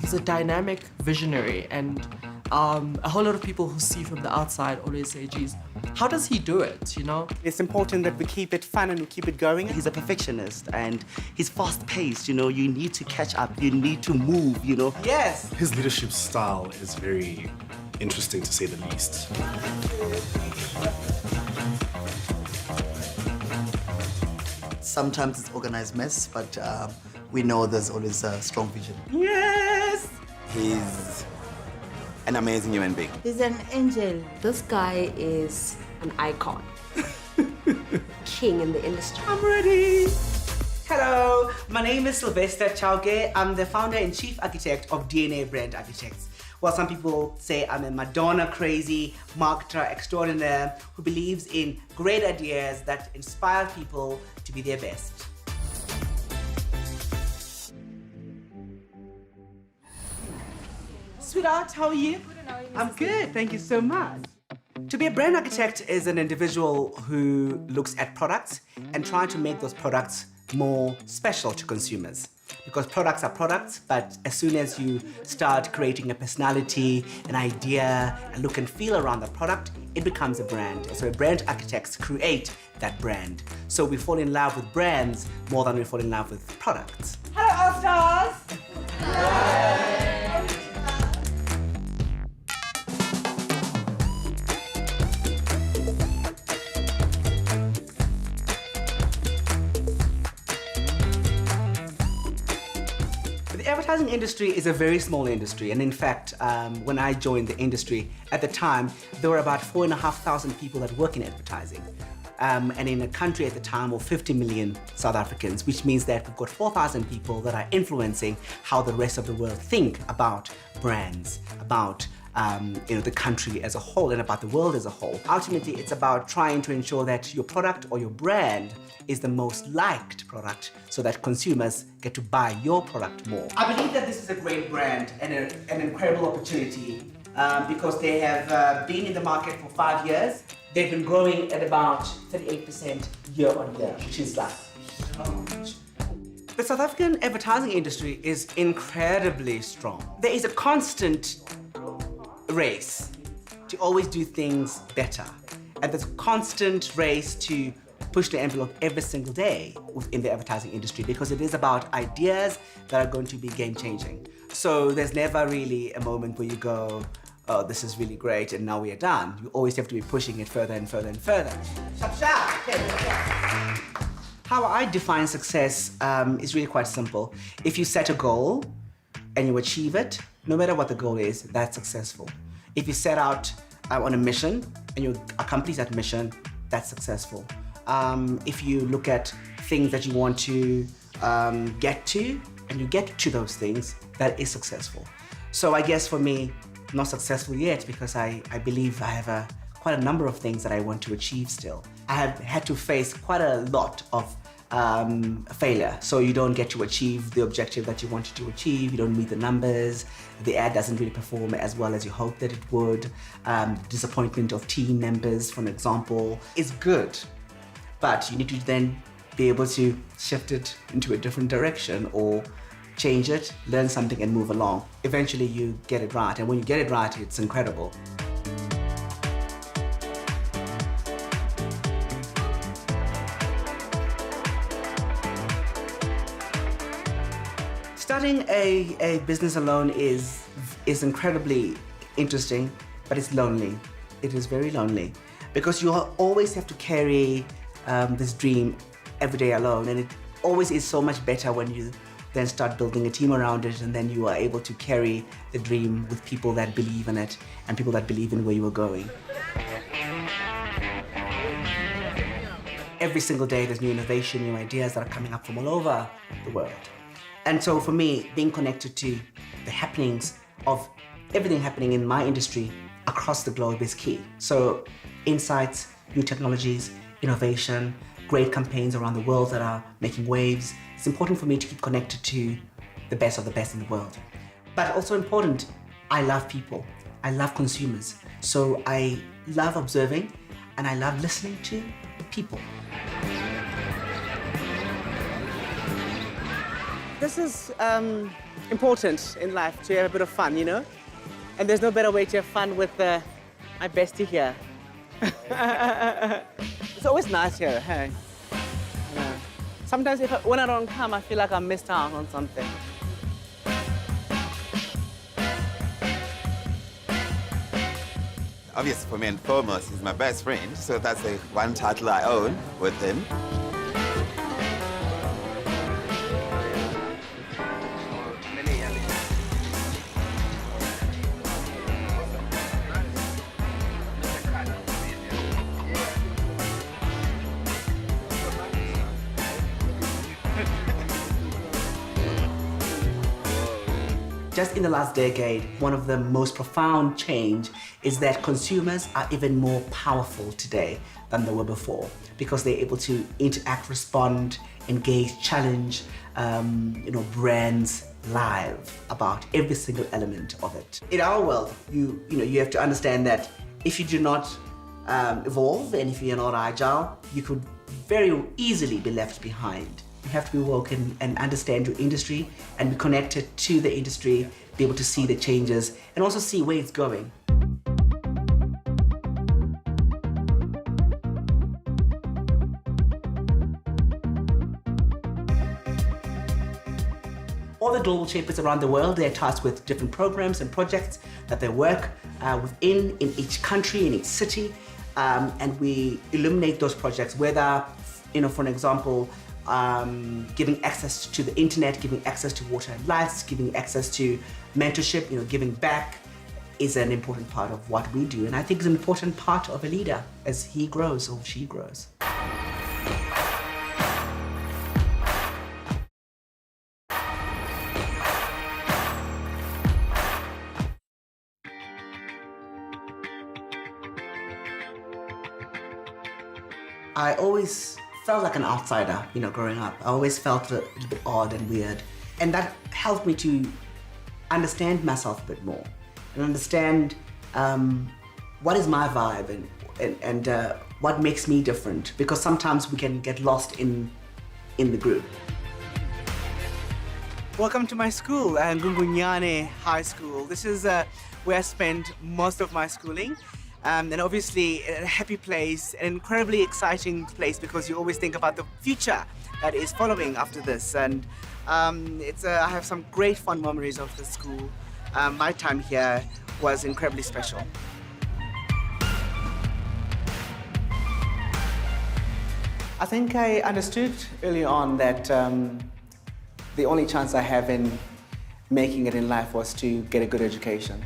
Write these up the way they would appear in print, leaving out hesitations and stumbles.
He's a dynamic visionary, and a whole lot of people who see from the outside always say, geez, how does he do it, you know? It's important that we keep it fun and we keep it going. He's a perfectionist and he's fast-paced, you know, you need to catch up, you need to move, you know. Yes! His leadership style is very interesting, to say the least. Sometimes it's organized mess, but we know there's always a strong vision. Yes! He's an amazing human being. He's an angel. This guy is an icon. King in the industry. I'm ready! Hello, my name is Sylvester Chauke. I'm the founder and chief architect of DNA Brand Architects. Well, some people say I'm a Madonna-crazy marketer extraordinaire who believes in great ideas that inspire people to be their best. Sweetheart, how are you? I'm good, thank you so much. To be a brand architect is an individual who looks at products and trying to make those products more special to consumers. Because products are products, but as soon as you start creating a personality, an idea, a look and feel around the product, it becomes a brand. So brand architects create that brand. So we fall in love with brands more than we fall in love with products. Hello, All-Stars! The advertising industry is a very small industry, and in fact, when I joined the industry, at the time, there were about 4,500 people that work in advertising. And in a country at the time of 50 million South Africans, which means that we've got 4,000 people that are influencing how the rest of the world think about brands, about the country as a whole and about the world as a whole. Ultimately, it's about trying to ensure that your product or your brand is the most liked product so that consumers get to buy your product more. I believe that this is a great brand and an incredible opportunity because they have been in the market for 5 years. They've been growing at about 38% year on year, which is like huge. The South African advertising industry is incredibly strong. There is a constant race to always do things better. And there's a constant race to push the envelope every single day within the advertising industry because it is about ideas that are going to be game-changing. So there's never really a moment where you go, oh, this is really great and now we are done. You always have to be pushing it further and further and further. Shop, shop. Okay. How I define success is really quite simple. If you set a goal and you achieve it, no matter what the goal is, that's successful. If you set out on a mission and you accomplish that mission, that's successful. If you look at things that you want to get to and you get to those things, that is successful. So I guess for me, not successful yet because I believe I have quite a number of things that I want to achieve still. I have had to face quite a lot of failure. So you don't get to achieve the objective that you wanted to achieve, you don't meet the numbers, the ad doesn't really perform as well as you hoped that it would. Disappointment of team members, for example, is good. But you need to then be able to shift it into a different direction or change it, learn something and move along. Eventually you get it right, and when you get it right, it's incredible. Starting a business alone is incredibly interesting, but it's lonely. It is very lonely because you always have to carry this dream every day alone, and it always is so much better when you then start building a team around it, and then you are able to carry the dream with people that believe in it and people that believe in where you are going. Every single day there's new innovation, new ideas that are coming up from all over the world. And so for me, being connected to the happenings of everything happening in my industry across the globe is key. So insights, new technologies, innovation, great campaigns around the world that are making waves. It's important for me to keep connected to the best of the best in the world. But also important, I love people. I love consumers. So I love observing and I love listening to people. this is important in life, to have a bit of fun, you know? And there's no better way to have fun with my bestie here. It's always nice here, hey? Yeah. Sometimes when I don't come, I feel like I missed out on something. Obviously, for me and foremost, he's my best friend, so that's the one title I own with him. Just in the last decade, one of the most profound change is that consumers are even more powerful today than they were before because they're able to interact, respond, engage, challenge, brands live about every single element of it. In our world, you have to understand that if you do not evolve and if you're not agile, you could very easily be left behind. You have to be woke and understand your industry and be connected to the industry, be able to see the changes and also see where it's going. All the global champions around the world, they're tasked with different programs and projects that they work within in each country, in each city, and we illuminate those projects, whether, for an example, giving access to the internet, giving access to water and lights, giving access to mentorship, giving back is an important part of what we do. And I think it's an important part of a leader as he grows or she grows. I always felt like an outsider, growing up. I always felt a little bit odd and weird. And that helped me to understand myself a bit more and understand what is my vibe and what makes me different, because sometimes we can get lost in the group. Welcome to my school, Ngungunyane High School. This is where I spent most of my schooling. And obviously a happy place, an incredibly exciting place because you always think about the future that is following after this. And I have some great fond memories of the school. My time here was incredibly special. I think I understood early on that the only chance I have in making it in life was to get a good education.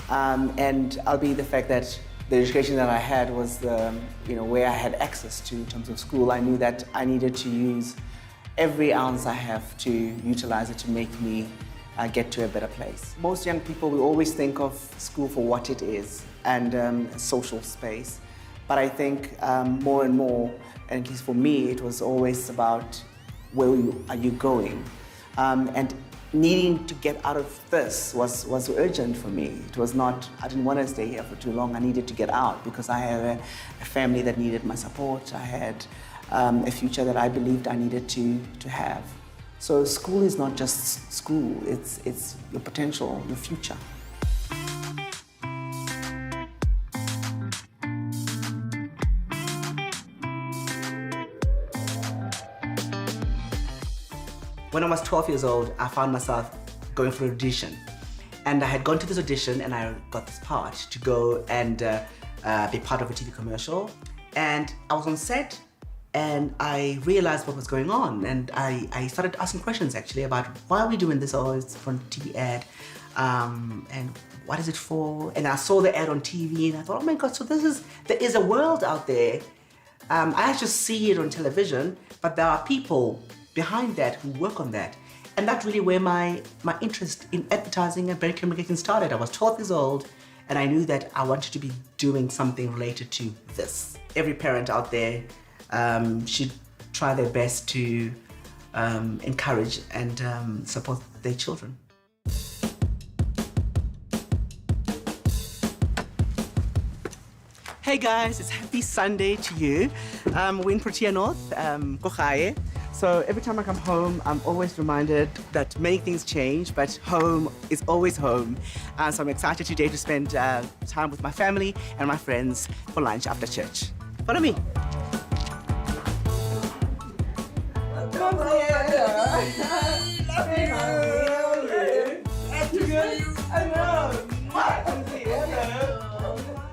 And albeit the fact that the education that I had was where I had access to in terms of school, I knew that I needed to use every ounce I have to utilize it to make me get to a better place. Most young people will always think of school for what it is and a social space. But I think more and more, and at least for me, it was always about where are you going? And needing to get out of this was urgent for me. It was not, I didn't want to stay here for too long. I needed to get out because I had a family that needed my support. I had a future that I believed I needed to have. So school is not just school, it's your potential, your future. When I was 12 years old, I found myself going for an audition. And I had gone to this audition and I got this part to go and be part of a TV commercial. And I was on set and I realized what was going on. And I started asking questions actually about why are we doing this? Oh, it's for a TV ad. And what is it for? And I saw the ad on TV and I thought, oh my God, so there is a world out there. I just see it on television, but there are people behind that who work on that. And that's really where my interest in advertising and brand communication started. I was 12 years old and I knew that I wanted to be doing something related to this. Every parent out there should try their best to encourage and support their children. Hey guys, it's happy Sunday to you. We're in Protea North, Kogaye, So every time I come home, I'm always reminded that many things change, but home is always home. So I'm excited today to spend time with my family and my friends for lunch after church. Follow me.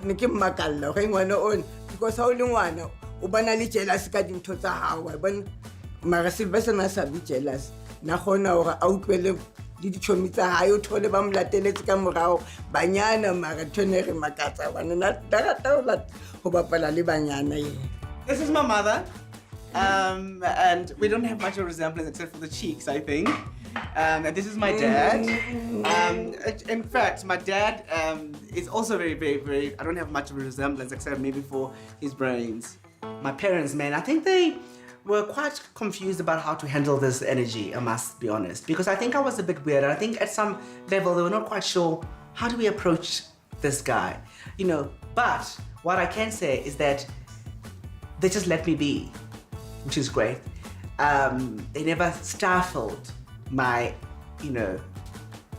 Niki makalla ge ngwana on because ha o le ngwana o bana le jealous ka dintho tsa hao wa bona mara Sylvester na sa be jealous na gona hore a utlwele le ditšhomi tsa hae o thole ba molateletse ka morao banyana mara tshone re makatsa bana na rata ho bapala le banyana ye. This is my mother, and we don't have much of a resemblance except for the cheeks, I think. And this is my dad. In fact, my dad is also very, I don't have much of a resemblance except maybe for his brains. My parents, man, I think they were quite confused about how to handle this energy, I must be honest. Because I think I was a bit weird. I think at some level they were not quite sure, how do we approach this guy? You know, but what I can say is that they just let me be, which is great. They never stifled my,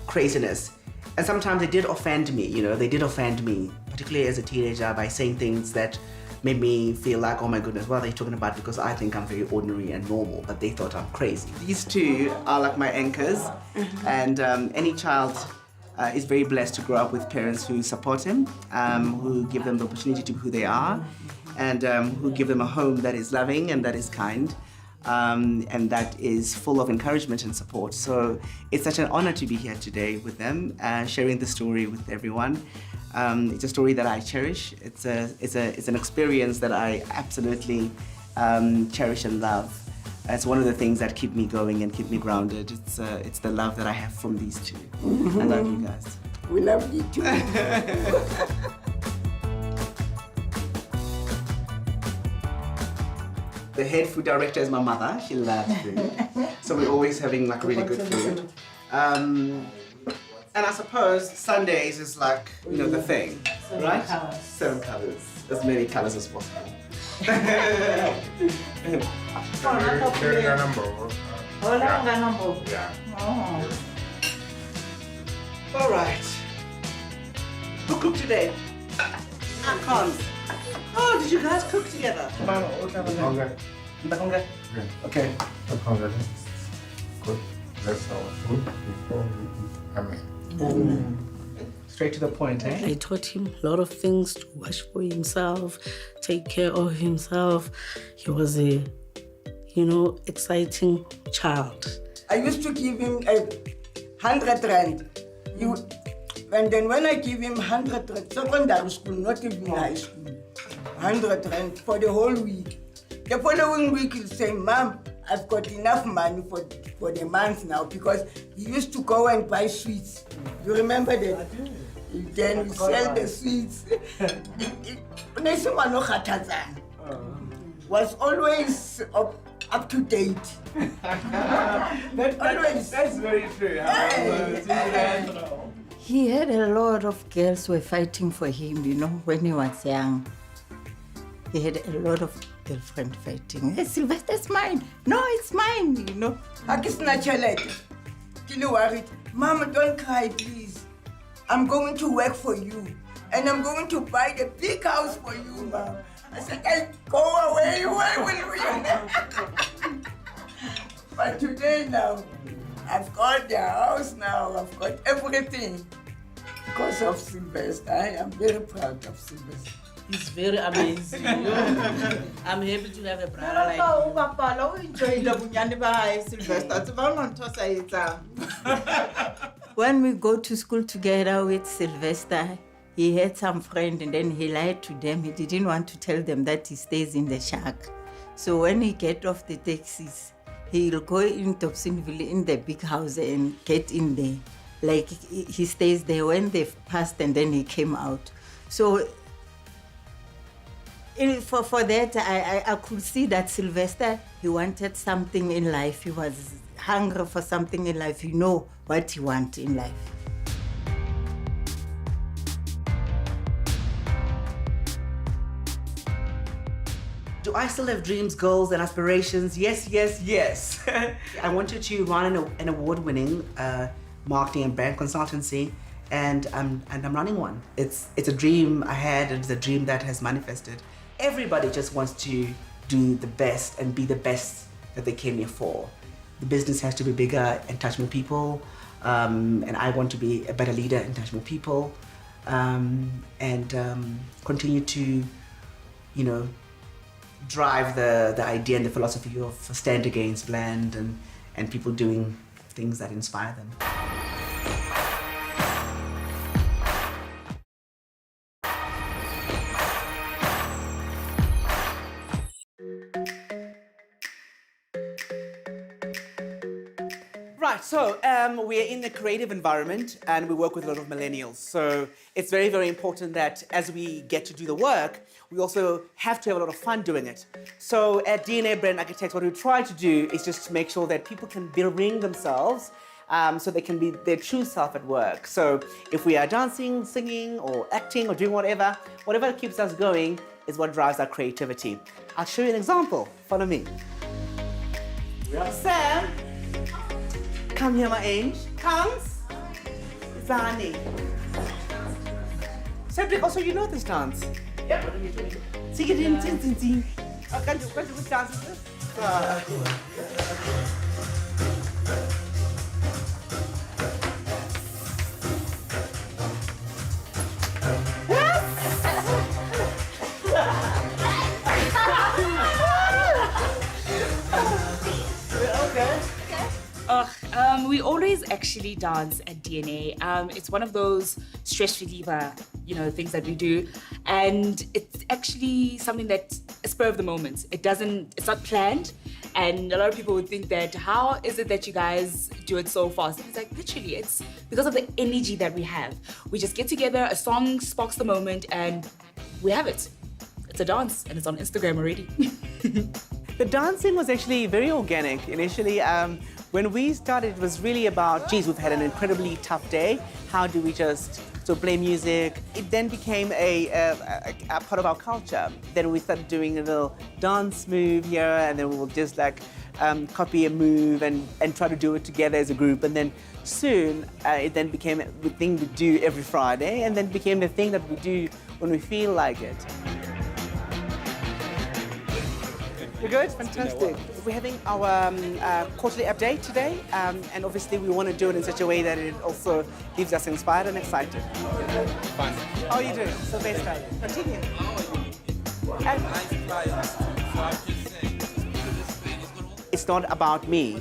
craziness. And sometimes they did offend me, they did offend me, particularly as a teenager, by saying things that made me feel like, oh my goodness, what are they talking about? Because I think I'm very ordinary and normal, but they thought I'm crazy. These two are like my anchors, and any child is very blessed to grow up with parents who support him, who give them the opportunity to be who they are, and who give them a home that is loving and that is kind. And that is full of encouragement and support. So it's such an honor to be here today with them, sharing the story with everyone. It's a story that I cherish. It's an experience that I absolutely cherish and love. It's one of the things that keep me going and keep me grounded. It's the love that I have from these two. I love you guys. We love you too. The head food director is my mother. She loves food. So we're always having like really good food. And I suppose Sundays is like, the thing, right? 7 colors. As many colors as possible. All right. Who cooked today? Cons. Oh, did you guys cook together? Okay. Good. That's our food before we eat. Straight to the point, eh? I taught him a lot of things to wash for himself, take care of himself. He was a, exciting child. I used to give him 100 rand. And then when I give him 100 rand, secondary school, not even high school, 100 rand for the whole week. The following week he'll say, Mom, I've got enough money for the month now, because he used to go and buy sweets. You remember that? Then we sell the sweets. Was always up to date. That's very true. He had a lot of girls who were fighting for him, when he was young. He had a lot of girlfriends fighting. Hey, Sylvester's mine. No, it's mine, worried. Mama, don't cry, please. I'm going to work for you. And I'm going to buy the big house for you, Mom. I said, hey, go away, where will we? But today now, I've got the house now, I've got everything. Because of Sylvester, I am very proud of Sylvester. He's very amazing. I'm happy to have a brother like When we go to school together with Sylvester, he had some friend and then he lied to them. He didn't want to tell them that he stays in the shack. So when he get off the taxis, he'll go in Dobsonville in the big house and get in there. Like he stays there when they've passed and then he came out. So for that, I could see that Sylvester, he wanted something in life. He was hungry for something in life. You know what he wants in life. do I still have dreams, goals, and aspirations? Yes, yes, yes. I wanted to run an award-winning marketing and brand consultancy, and I'm running one. It's a dream I had, and it's a dream that has manifested. Everybody just wants to do the best and be the best that they came here for. The business has to be bigger and touch more people, and I want to be a better leader and touch more people, and continue to, you know, drive the idea and the philosophy of stand against bland and people doing things that inspire them. Right, so we're in a creative environment and we work with a lot of millennials. So it's very, very important that as we get to do the work, we also have to have a lot of fun doing it. So at DNA Brand Architects, what we try to do is just to make sure that people can bring themselves so they can be their true self at work. So if we are dancing, singing, or acting, or doing whatever keeps us going is what drives our creativity. I'll show you an example. Follow me. Sam. Come here, my angel. Comes. Zani. Cedric, also you know this dance? Yeah. What are you doing? See, get in. Can you which dance is this? We always actually dance at DNA. It's one of those stress reliever, things that we do, and it's actually something that is spur of the moment. It's not planned, and a lot of people would think that how is it that you guys do it so fast? It's like literally, it's because of the energy that we have. We just get together, a song sparks the moment, and we have it. It's a dance, and it's on Instagram already. The dancing was actually very organic initially. When we started, it was really about, we've had an incredibly tough day. How do we just play music? It then became a part of our culture. Then we started doing a little dance move here, and then we will just copy a move and try to do it together as a group. And then soon, it then became the thing we do every Friday, and then became the thing that we do when we feel like it. We're good? Fantastic. We're having our quarterly update today, and obviously we want to do it in such a way that it also leaves us inspired and excited. Fine. How are you doing? Sylvester, continue. It's not about me,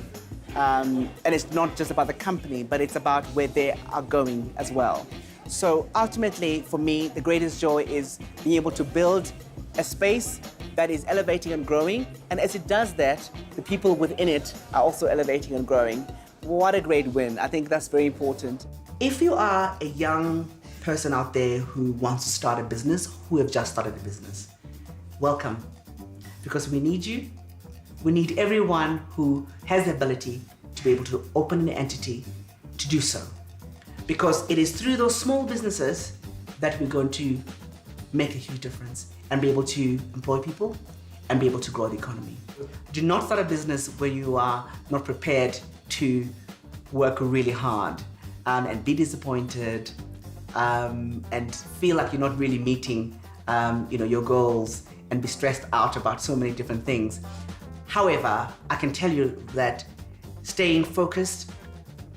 and it's not just about the company, but it's about where they are going as well. So ultimately, for me, the greatest joy is being able to build a space that is elevating and growing, and as it does that, the people within it are also elevating and growing. What a great win. I think that's very important. If you are a young person out there who wants to start a business, who have just started a business, welcome. Because we need you. We need everyone who has the ability to be able to open an entity to do so. Because it is through those small businesses that we're going to make a huge difference and be able to employ people and be able to grow the economy. Do not start a business where you are not prepared to work really hard and be disappointed and feel like you're not really meeting your goals and be stressed out about so many different things. However, I can tell you that staying focused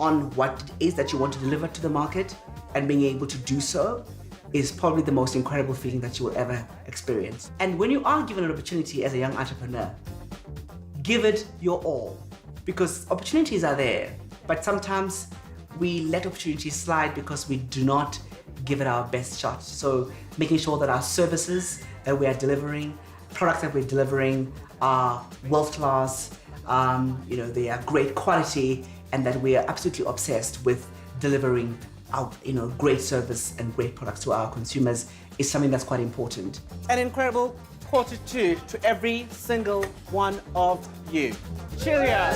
on what it is that you want to deliver to the market and being able to do so is probably the most incredible feeling that you will ever experience. And when you are given an opportunity as a young entrepreneur, give it your all, because opportunities are there, but sometimes we let opportunities slide because we do not give it our best shot. So making sure that our services that we are delivering, products that we're delivering are world-class, they are great quality, and that we are absolutely obsessed with delivering our, great service and great products to our consumers is something that's quite important. An incredible Q2 to every single one of you. Cheerio!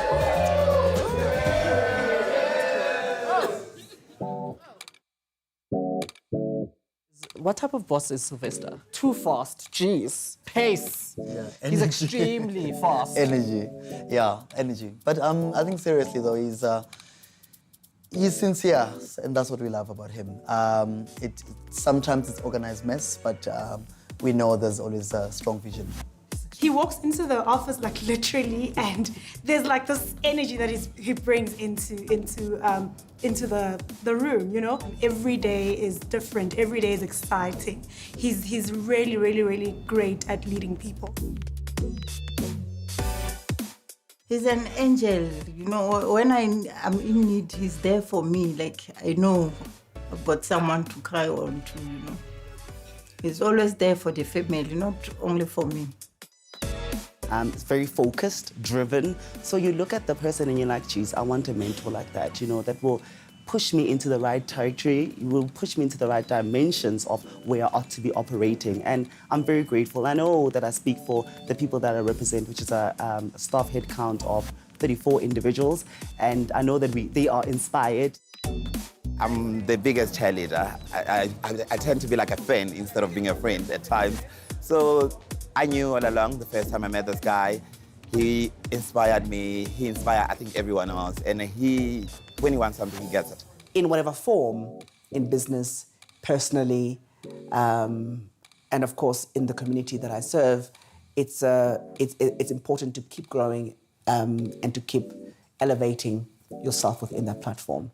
What type of boss is Sylvester? Too fast, jeez. pace. Yeah, He's energy. extremely fast. Energy, yeah, energy. But I think seriously though, he's sincere, and that's what we love about him. Sometimes it's organized mess, but we know there's always a strong vision. He walks into the office like literally, and there's like this energy that he brings into the room. You know, every day is different. Every day is exciting. He's really, really, really great at leading people. He's an angel, you know. When I'm in need, he's there for me. Like, I know I've got someone to cry on to, you know. He's always there for the family, not only for me. It's very focused, driven. So you look at the person and you're like, geez, I want a mentor like that, you know, that will push me into the right territory, will push me into the right dimensions of where I ought to be operating. And I'm very grateful. I know that I speak for the people that I represent, which is a staff headcount of 34 individuals. And I know that they are inspired. I'm the biggest cheerleader. I tend to be like a fan instead of being a friend at times. So I knew all along the first time I met this guy, he inspired me, he inspired, I think, everyone else. And when he wants something, he gets it. In whatever form, in business, personally, and of course in the community that I serve, it's important to keep growing and to keep elevating yourself within that platform.